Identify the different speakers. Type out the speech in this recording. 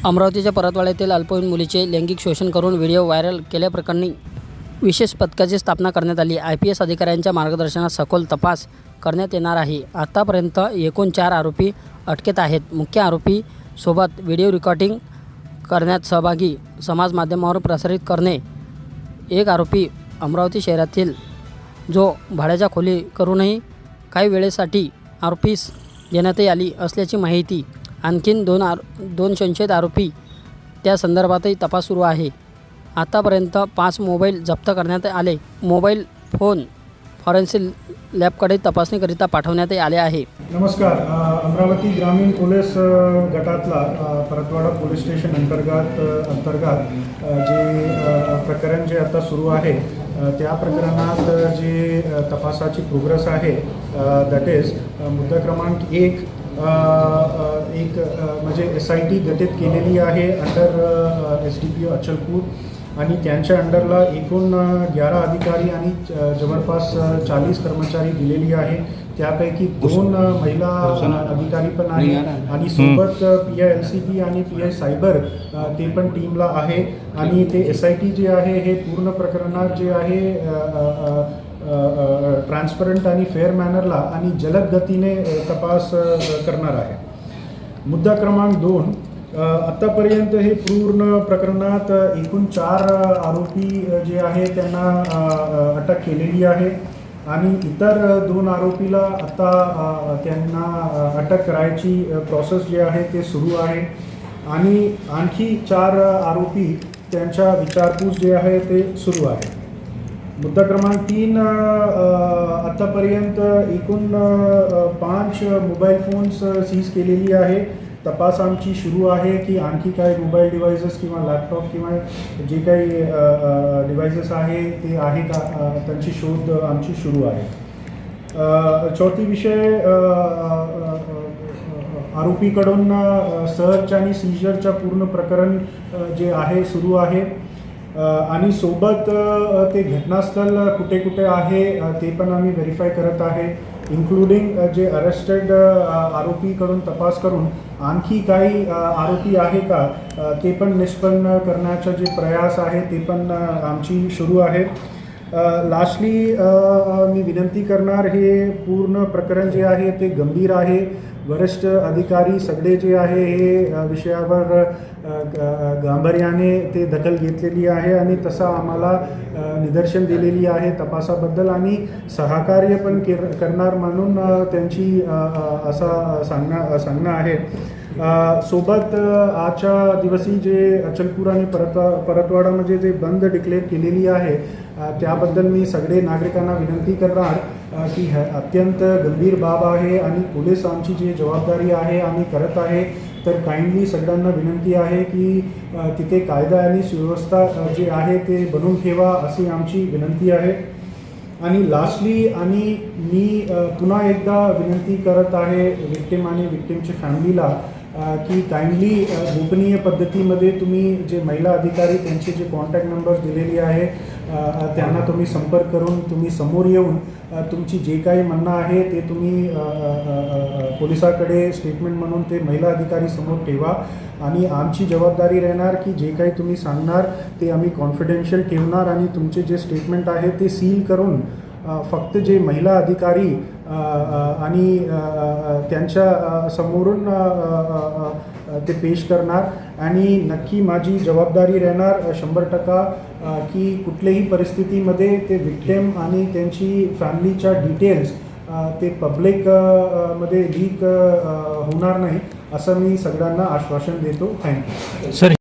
Speaker 1: अमरावतीच्या परतवाड्यातील अल्पवयीन मुलीचे लैंगिक शोषण करून व्हिडिओ व्हायरल केल्याप्रकरणी विशेष पथकाची स्थापना करण्यात आली। IPS अधिकाऱ्यांच्या मार्गदर्शनात सखोल तपास करण्यात येणार आहे। आतापर्यंत एकूण 4 आरोपी अटकेत आहेत। मुख्य आरोपी सोबत व्हिडिओ रेकॉर्डिंग करण्यात सहभागी, समाज माध्यमावर प्रसारित करणे एक आरोपी अमरावती शहरातील जो भाड्याच्या खोली करूनही काही वेळेसाठी आरोपीस देण्यात आली असल्याची माहिती। आणखीन दोन संशयित आरोपी त्या संदर्भातही तपास सुरू आहे। आतापर्यंत 5 मोबाईल जप्त करण्यात आले। मोबाईल फोन फॉरेन्सिक लॅबकडे तपासणीकरिता पाठवण्यात आले आहे।
Speaker 2: नमस्कार, अमरावती ग्रामीण पोलीस गटातला परतवाडा पोलीस स्टेशन अंतर्गत जे प्रकरण जे आता सुरू आहे त्या प्रकरणात जे तपासाची प्रोग्रेस आहे दॅट इज मुद्दा क्रमांक 1 म्हणजे SIT गठीत केलेली आहे अंडर SDPO अचलपूर आणि त्यांच्या अंडरला एकूण 11 अधिकारी आणि जवळपास 40 कर्मचारी दिलेली आहे। त्यापैकी 2 महिला अधिकारी पण आहे आणि सोबत PI LCB आणि PI सायबर ते पण टीमला आहे आणि ते SIT जे आहे हे पूर्ण प्रकरणात जे आहे ट्रान्सपरंट आणि फेअर मॅनरला आणि जलद गतीने तपास करणार आहे। मुद्दा क्रमांक 2, आत्तापर्यंत हे पूर्ण प्रकरणात एकूण 4 आरोपी जे आहे त्यांना अटक केलेली आहे आणि इतर 2 आरोपीला आता त्यांना अटक करायची प्रोसेस जे आहे ते सुरू आहे आणि आणखी 4 आरोपी त्यांच्या विचारपूस जे आहे ते सुरू आहे। मुद्दा क्रमांक 3, आतापर्यंत एकूण 5 मोबाईल फोन्स सीज केलेली आहे। तपास आमची सुरू आहे की आणखी काही मोबाईल डिव्हाइसेस किंवा लॅपटॉप किंवा जे काही डिव्हाइसेस आहे ते आहे का त्यांची शोध आमची सुरू आहे। चौथी विषय, आरोपीकडून सर्च आणि सीजरच्या पूर्ण प्रकरण जे आहे सुरू आहे आणि सोबत ते घटनास्थळ कुठे कुठे आहे ते पण आम्ही व्हेरीफाय करत आहे, इन्क्लुडिंग जे अरेस्टेड आरोपीकडून तपास करून आणखी काही आरोपी आहे का ते पण निष्पन्न करण्याचा जे प्रयास आहे ते पण आमची सुरू आहे। लास्टली मी विनंती करणार, हे पूर्ण प्रकरण जे आहे ते गंभीर आहे। वरिष्ठ अधिकारी सगळे जे आहे हे विषयावर गांभीर्याने ते दखल घेतलेली आहे आणि तसा आम्हाला निदर्शन दिलेली आहे तपासाबद्दल आणि सहकार्य पण करणार म्हणून त्यांची असा सांगणं आहे। सोबत आजच्या दिवसी जे अचलपूर आणि परतवाडामध्ये जे बंद डिक्लेअर केलेली आहे त्याबद्दल मी सगळे नागरिकांना विनंती करणार की अत्यंत गंभीर बाब आहे आणि पोलीस आमची जी जबाबदारी आहे आम्ही करत आहे, तर काइंडली सगळ्यांना विनंती आहे की तिथे कायदा आणि सुव्यवस्था जे आहे ते बनवून ठेवा अशी आमची विनंती आहे। आणि लास्टली आणि मी पुन्हा एकदा विनंती करत आहे विक्टिम आणि विक्टिमच्या फॅमिलीला की काइंडली गोपनीय पद्धतीमध्ये तुम्ही जे महिला अधिकारी त्यांचे जे कॉन्टॅक्ट नंबर्स दिलेले आहे त्यांना तुम्ही संपर्क करून तुम्ही समोर येऊन तुमची जे काही म्हणणं आहे ते तुम्ही पोलिसाकडे स्टेटमेंट म्हणून ते महिला अधिकारी समोर ठेवा आणि आमची जबाबदारी राहणार की जे काही तुम्ही सांगणार ते आम्ही कॉन्फिडेन्शियल ठेवणार आणि तुमचे जे स्टेटमेंट आहे ते सील करून फक्त जे महिला अधिकारी आणि त्यांच्या समोरून ते पेश करणार आणि नक्की माझी जबाबदारी राहणार 100% की कुठल्याही परिस्थितीमध्ये ते विक्टिम आणि त्यांची फॅमिलीच्या डिटेल्स ते पब्लिक मध्ये लीक होणार नाही असं मी सगळ्यांना आश्वासन देतो। Thank you sir.